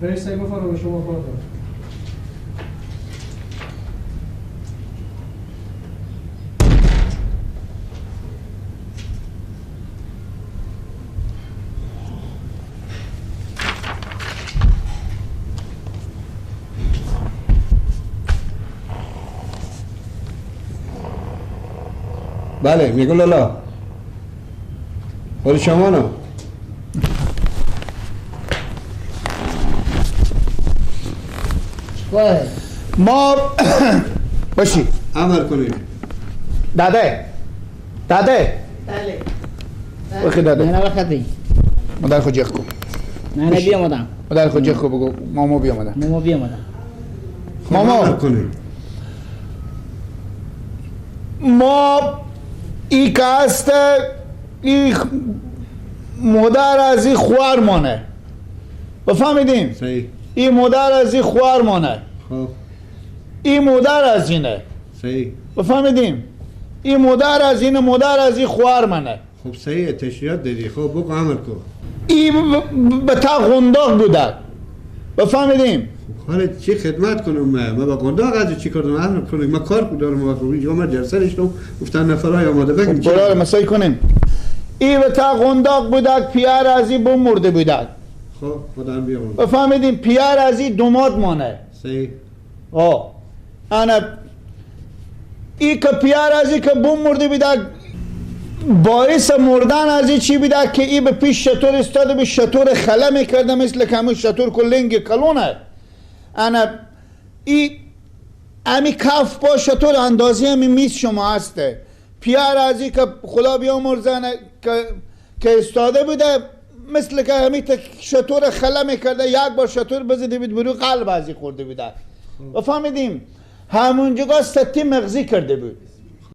رئیس بفرمایید شما خودتون. بله میگو لالا ولی شما نه ما باشی عمل کنید داده بله بخی داده نه بخدی مادر خود جیخ کن نه بیامدم مادر خود جیخ کن بگو ماما بیامدم ماما بیامدم ماما عمل کنید ما ای که هست ای مادر از ای خوار مانه بفهمیدیم صحیح ای مادر از ای خوار مانه خب ای مادر از اینه صحیح بفهمیدیم ای مادر از اینه مادر از ای خوار منه خب صحیح تشریحات دادی خب بگو عمل کن ای به تا غنداق بوده بفهمیدیم حالا چی خدمت کنم ما با قنداق از چی کردم عمل کنم ما کار دارم ما اینجا ما جلسه نشتم گفتن نفرای آماده بگیم خب برای مسایی کنیم ای به تا غنداق بوده پیار از ای بم مرده بوده خب خدا بیامون بفهمیدیم پیار از ای دوماد مانه صحیح انا ای که پیار از ای که بم مرده بوده باعث مردن از ای چی بوده که ای به پیش شطور استاده به شطور خلا میکرده مثل که همون شطور کلنگ کلونه انا ای امی کف با شطور اندازی همی میز شما هسته پیار از ای که خدا بیامرزنه که استاده بوده مثل که همی شطور خلا میکرده یک بار شطور بزده بود برو قلب از ای خورده بوده و فهمیدیم همونجا ستی مغزی کرده بود